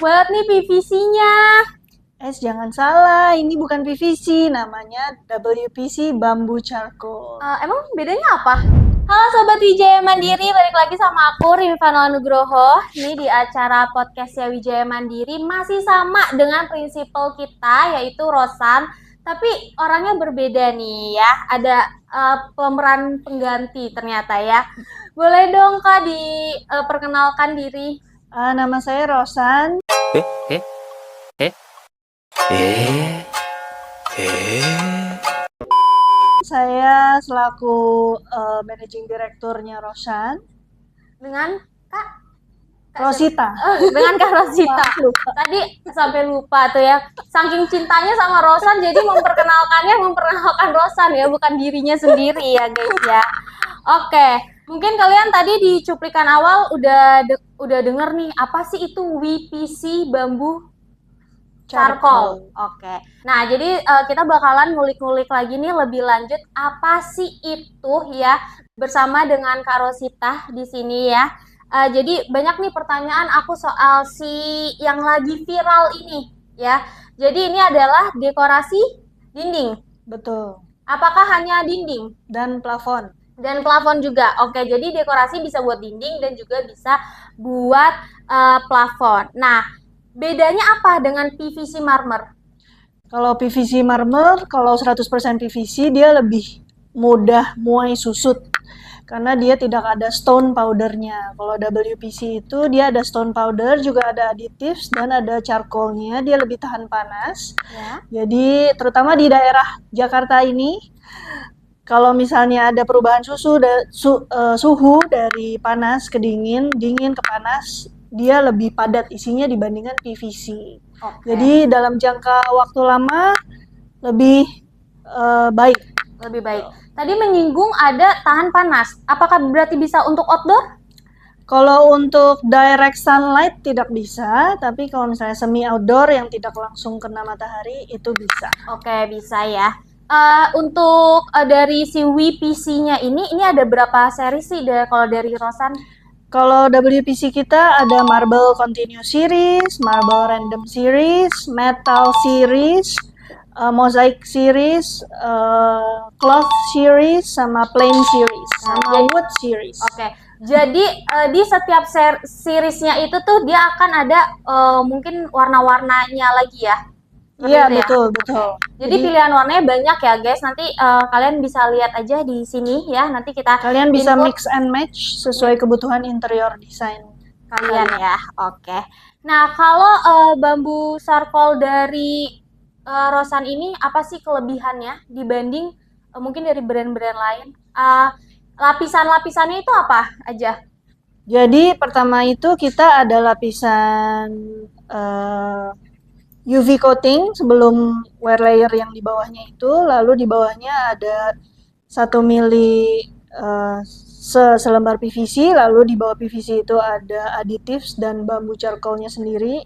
banget nih PVC-nya. Jangan salah, ini bukan PVC, namanya WPC Bambu Charcoal. Emang bedanya apa? Halo Sobat Wijaya Mandiri, balik lagi sama aku Rini Vanula Nugroho. Ini di acara podcastnya Wijaya Mandiri masih sama dengan prinsipal kita, yaitu Rosan. Tapi orangnya berbeda nih ya, ada pemeran pengganti ternyata ya. Boleh dong Kak diperkenalkan diri? Nama saya Rosan. Saya selaku Managing Direkturnya Rosan. Dengan Kak Rosita. Dengan Kak Rosita. Lupa. Tadi sampai lupa tuh ya. Saking cintanya sama Rosan, jadi memperkenalkan Rosan ya, bukan dirinya sendiri ya guys ya. Oke, mungkin kalian tadi di cuplikan awal udah denger nih, apa sih itu WPC Bambu Charcoal. Oke. Nah, jadi kita bakalan ngulik-ngulik lagi nih lebih lanjut apa sih itu ya, bersama dengan Kak Rosita di sini ya. Jadi banyak nih pertanyaan aku soal si yang lagi viral ini ya. Jadi ini adalah dekorasi dinding. Betul. Apakah hanya dinding? Dan plafon. Dan plafon juga. Oke, jadi dekorasi bisa buat dinding dan juga bisa buat plafon. Nah, bedanya apa dengan PVC marmer? Kalau PVC marmer, kalau 100% PVC dia lebih mudah muai susut karena dia tidak ada stone powdernya. Kalau WPC itu dia ada stone powder, juga ada aditives dan ada charcoalnya, dia lebih tahan panas. Ya. Jadi terutama di daerah Jakarta ini, kalau misalnya ada perubahan suhu dari panas ke dingin, dingin ke panas, dia lebih padat isinya dibandingkan PVC. Oke. Jadi dalam jangka waktu lama lebih baik. Lebih baik. Tadi menyinggung ada tahan panas. Apakah berarti bisa untuk outdoor? Kalau untuk direct sunlight tidak bisa, tapi kalau misalnya semi outdoor yang tidak langsung kena matahari itu bisa. Oke, bisa ya. Untuk dari si WPC-nya ini ada berapa seri sih kalau dari Rosan? Kalau WPC kita ada Marble Continuous Series, Marble Random Series, Metal Series, Mosaic Series, Cloth Series, sama Plain Series, sama Wood Series. Oke, jadi di setiap seriesnya itu tuh dia akan ada mungkin warna-warnanya lagi ya? Iya, betul. Jadi pilihan warnanya banyak ya guys. Nanti kalian bisa lihat aja di sini ya. Nanti kalian bisa mix and match sesuai kebutuhan interior design kalian ya. Oke. Nah, kalau bambu charcoal dari Rosan ini apa sih kelebihannya dibanding mungkin dari brand-brand lain? Lapisan-lapisannya itu apa aja? Jadi pertama itu kita ada lapisan UV coating sebelum wear layer yang di bawahnya itu, lalu di bawahnya ada 1 mili selembar PVC, lalu di bawah PVC itu ada aditives dan bambu charcoalnya sendiri.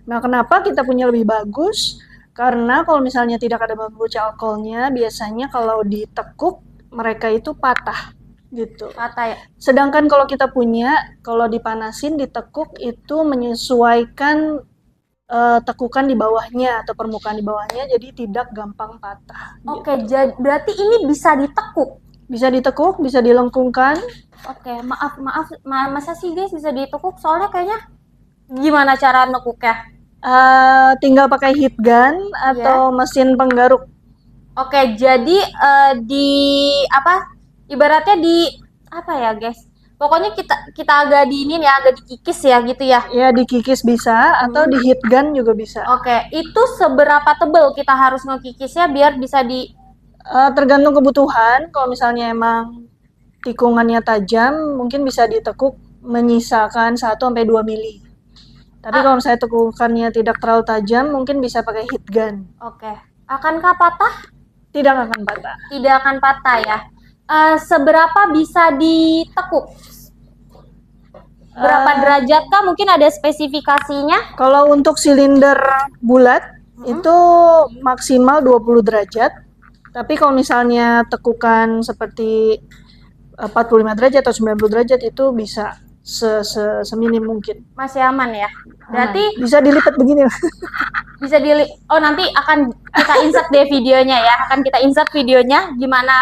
Nah, kenapa kita punya lebih bagus? Karena kalau misalnya tidak ada bambu charcoalnya, biasanya kalau ditekuk mereka itu patah gitu. Patah ya. Sedangkan kalau kita punya, kalau dipanasin, ditekuk itu menyesuaikan tekukan di bawahnya atau permukaan di bawahnya, jadi tidak gampang patah. Oke, berarti ini bisa ditekuk. Bisa ditekuk, bisa dilengkungkan. Oke, maaf, masa sih guys bisa ditekuk? Soalnya kayaknya gimana cara nekuknya? Tinggal pakai heat gun atau mesin penggaruk. Oke, jadi ibaratnya di apa ya guys? Pokoknya kita agak diinin ya, agak dikikis ya gitu ya. Ya, dikikis bisa atau di heat gun juga bisa. Oke, itu seberapa tebal kita harus ngekikisnya biar bisa tergantung kebutuhan. Kalau misalnya emang tikungannya tajam, mungkin bisa ditekuk menyisakan 1-2 mili. Tapi kalau misalnya tekukannya tidak terlalu tajam, mungkin bisa pakai heat gun. Oke. Akankah patah? Tidak akan patah. Tidak akan patah ya. Seberapa bisa ditekuk? Berapa derajat kah? Mungkin ada spesifikasinya? Kalau untuk silinder bulat itu maksimal 20 derajat. Tapi kalau misalnya tekukan seperti 45 derajat atau 90 derajat itu bisa seminim mungkin. Masih aman ya. Berarti Bisa dilipat begini. bisa nanti akan kita insert deh videonya ya. Akan kita insert videonya gimana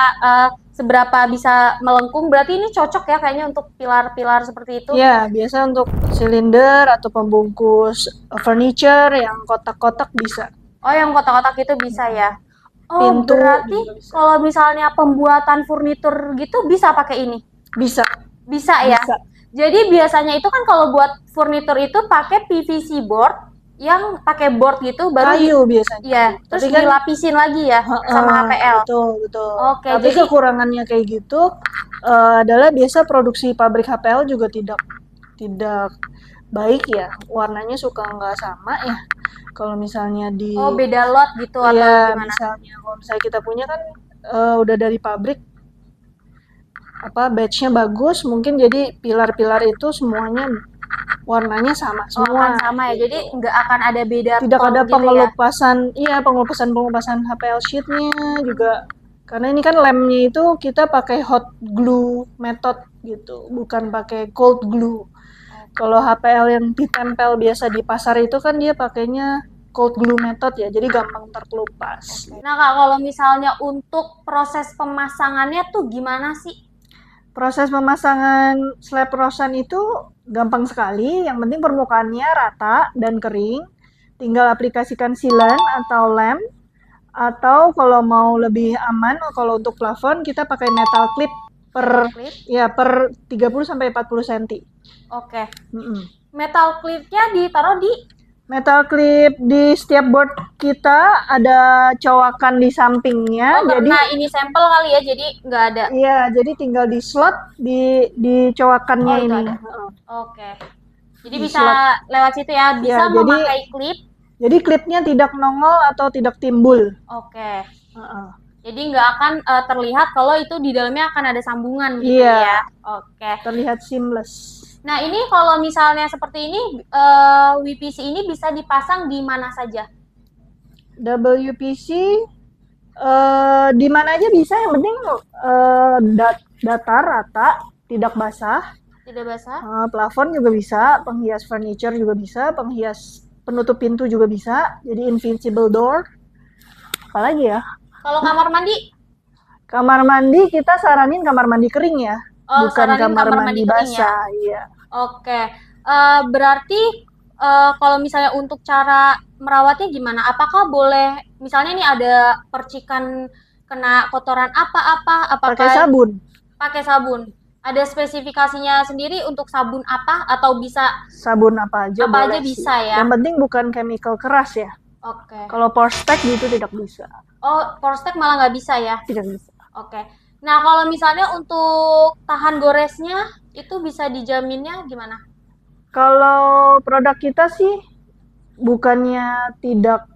seberapa bisa melengkung. Berarti ini cocok ya kayaknya untuk pilar-pilar seperti itu. Ya, biasa untuk silinder atau pembungkus furniture yang kotak-kotak bisa. Oh, yang kotak-kotak itu bisa ya. Oh, Pintu berarti juga bisa. kalau misalnya pembuatan furnitur gitu bisa pakai ini? Bisa. Bisa ya? Bisa. Jadi biasanya itu kan kalau buat furnitur itu pakai PVC board yang pakai board gitu baru Kayu biasanya. Iya, terus Tapi kan dilapisin lagi ya sama HPL. Betul. Oke, Tapi jadi kekurangannya kayak gitu adalah biasa produksi pabrik HPL juga tidak baik ya. Warnanya suka nggak sama ya. Kalau misalnya beda lot gitu atau ya, gimana? misalnya kalau misalnya kita punya kan udah dari pabrik batch-nya bagus, mungkin jadi pilar-pilar itu semuanya warnanya sama Oh, semua. akan sama ya. Jadi nggak akan ada beda Tidak tone ada gitu ya. pengelupasan, pengelupasan HPL sheet-nya juga. Karena ini kan lemnya itu kita pakai hot glue method gitu, bukan pakai cold glue. Kalau HPL yang ditempel biasa di pasar itu kan dia pakainya cold glue method ya, jadi gampang terkelupas. Nah, Kak, kalau misalnya untuk proses pemasangannya tuh gimana sih? Proses pemasangan slab rosan itu gampang sekali, yang penting permukaannya rata dan kering. Tinggal aplikasikan sealant atau lem, atau kalau mau lebih aman, kalau untuk plafon kita pakai metal clip per 30 sampai 40 cm. Oke. Metal clipnya ditaruh di Metal clip di setiap board kita ada cowakan di sampingnya. jadi karena ini sampel kali ya, jadi nggak ada. Iya, jadi tinggal di slot di cowakannya itu ini. ada. Oke. Jadi Di bisa slot. lewat situ ya, bisa Ya, memakai klip. Jadi klipnya tidak nongol atau tidak timbul. Oke. Jadi nggak akan terlihat kalau itu di dalamnya akan ada sambungan gitu Iya. ya. Oke. Terlihat seamless. Nah, ini kalau misalnya seperti ini, WPC ini bisa dipasang di mana saja? WPC di mana aja bisa, yang penting datar, rata, tidak basah. Tidak basah? Plafon juga bisa, penghias furniture juga bisa, penghias penutup pintu juga bisa. Jadi invincible door. Apalagi ya? Kalau kamar mandi? Kamar mandi kita saranin kamar mandi kering ya, bukan kamar mandi basah. Ya? Iya. Oke, berarti kalau misalnya untuk cara merawatnya gimana? Apakah boleh, misalnya nih ada percikan kena kotoran apa-apa, apakah pakai sabun? Pakai sabun. Ada spesifikasinya sendiri untuk sabun apa atau bisa sabun apa aja? Apa aja sih. bisa ya? Yang penting bukan chemical keras ya. Oke. Kalau Porstek gitu tidak bisa. Oh, Porstek malah nggak bisa ya? Tidak bisa. Oke. Nah, kalau misalnya untuk tahan goresnya, itu bisa dijaminnya gimana? Kalau produk kita sih bukannya tidak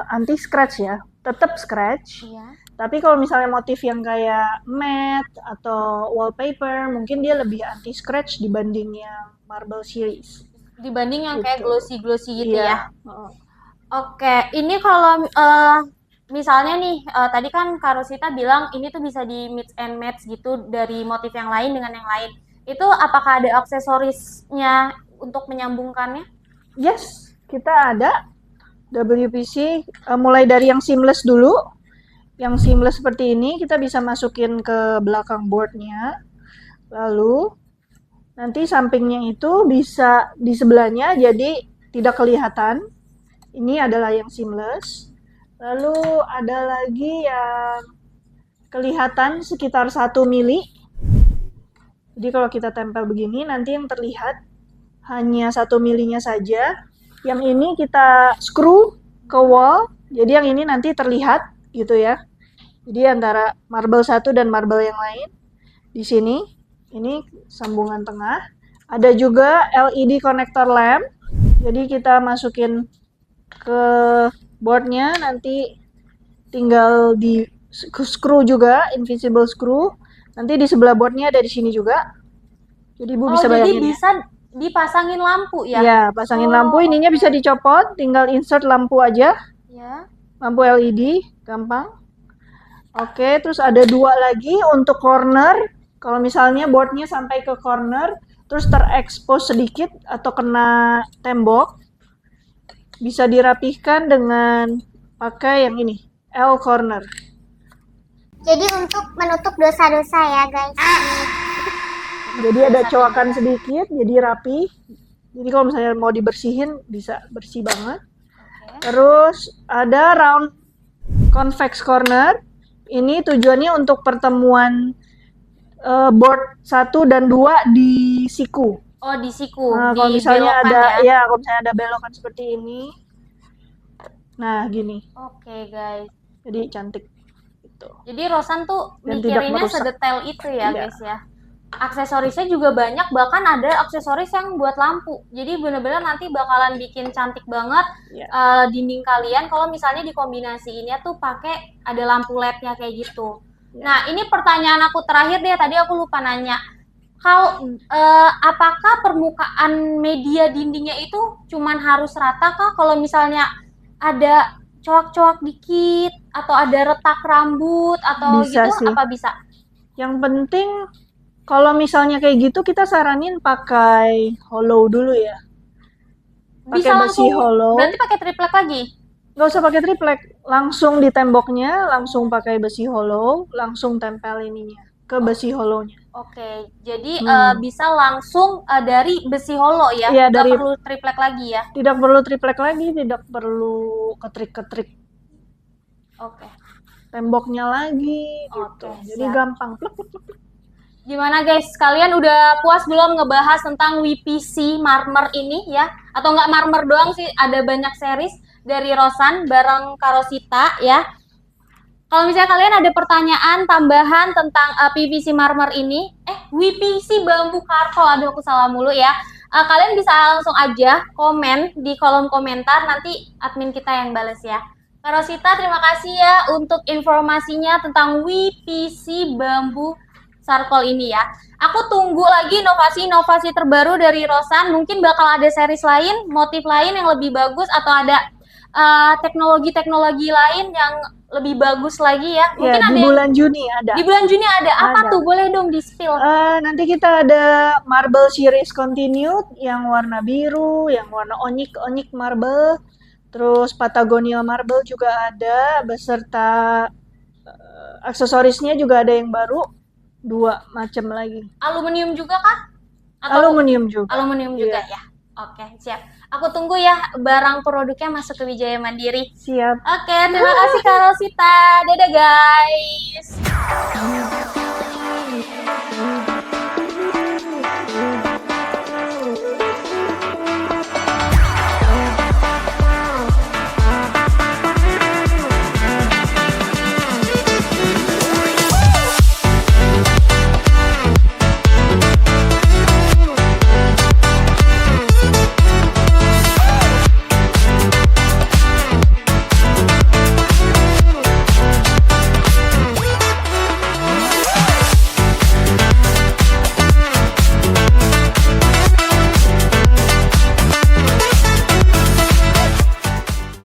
anti scratch ya, tetap scratch. Iya. Tapi kalau misalnya motif yang kayak matte atau wallpaper, mungkin dia lebih anti scratch dibanding yang marble series. Dibanding yang Gitu. kayak glossy gitu Iya. ya? Oke, ini kalau misalnya nih, tadi kan Kak Rosita bilang ini tuh bisa di mix and match gitu dari motif yang lain dengan yang lain. Itu apakah ada aksesorisnya untuk menyambungkannya? Yes, kita ada WPC mulai dari yang seamless dulu. Yang seamless seperti ini kita bisa masukin ke belakang boardnya. Lalu nanti sampingnya itu bisa di sebelahnya, jadi tidak kelihatan. Ini adalah yang seamless. Lalu ada lagi yang kelihatan sekitar 1 mili. Jadi kalau kita tempel begini, nanti yang terlihat hanya 1 milinya saja. Yang ini kita screw ke wall, jadi yang ini nanti terlihat gitu ya. Jadi antara marble satu dan marble yang lain. Di sini, ini sambungan tengah. Ada juga LED connector lamp. Jadi kita masukin ke boardnya, nanti tinggal di screw juga, invisible screw. Nanti di sebelah boardnya ada di sini juga. Jadi Ibu bisa bayangin. Jadi bisa dipasangin lampu ya? Iya, pasangin lampu. Ininya bisa dicopot, tinggal insert lampu aja. Ya. Lampu LED, gampang. Oke, terus ada 2 lagi untuk corner. Kalau misalnya boardnya sampai ke corner, terus terekspos sedikit atau kena tembok, bisa dirapihkan dengan pakai yang ini, L corner. Jadi untuk menutup dosa-dosa ya guys. Jadi ada coakan sedikit, jadi rapi. Jadi kalau misalnya mau dibersihin bisa bersih banget. Terus ada round convex corner. Ini tujuannya untuk pertemuan board 1 dan 2 di siku. Oh, di siku. Nah, kalau misalnya Dibelokkan ada ya. kalau misalnya ada belokan seperti ini. Nah, gini. Oke, guys. Jadi cantik gitu. Jadi Rosan tuh Dan tidak mikirinnya merusak. sedetail itu ya, Iya. guys ya. Aksesorisnya juga banyak, bahkan ada aksesoris yang buat lampu. Jadi bener-bener nanti bakalan bikin cantik banget Iya. dinding kalian kalau misalnya dikombinasiinnya tuh pakai ada lampu LED-nya kayak gitu. Iya. Nah, ini pertanyaan aku terakhir deh, tadi aku lupa nanya. Kalau apakah permukaan media dindingnya itu cuman harus rata kah? Kalau misalnya ada coak-coak dikit atau ada retak rambut atau Bisa gitu, sih. apa bisa? Yang penting kalau misalnya kayak gitu kita saranin pakai hollow dulu ya. Bisa Pakai besi langsung, hollow. berarti pakai triplek lagi? Nggak usah pakai triplek, langsung di temboknya, langsung pakai besi hollow, langsung tempel ininya ke besi hollownya. Oke, jadi Hmm. bisa langsung dari besi hollow ya? Iya, Nggak dari- perlu triplek lagi ya? Tidak perlu triplek lagi, tidak perlu ketrik-ketrik Oke. temboknya lagi gitu. Oke, Jadi siap. gampang. Plek, plek, plek, plek. Gimana guys, kalian udah puas belum ngebahas tentang WPC Marmer ini ya? Atau nggak Marmer doang sih, ada banyak series dari Rosan bareng Karosita ya. Kalau misalnya kalian ada pertanyaan tambahan tentang PVC Marmer ini, WPC Bambu Karkol, aduh aku salah mulu ya. Kalian bisa langsung aja komen di kolom komentar, nanti admin kita yang bales ya. Karosita, terima kasih ya untuk informasinya tentang WPC Bambu Charcoal ini ya. Aku tunggu lagi inovasi-inovasi terbaru dari Rosan. Mungkin bakal ada series lain, motif lain yang lebih bagus, atau ada teknologi-teknologi lain yang lebih bagus lagi ya. Mungkin Ya, ada di bulan Juni ada. di bulan Juni ada apa Ada. tuh? Boleh dong di-spill. Nanti kita ada marble series continued yang warna biru, yang warna onyx marble, terus Patagonia marble juga ada, beserta aksesorisnya juga ada yang baru, 2 macam lagi. Aluminium juga kah? Atau Aluminium juga. aluminium juga Iya. ya? Oke, siap. Aku tunggu ya barang produknya masuk ke Wijaya Mandiri. Siap. Oke, terima kasih Kak Rosita. Dadah guys.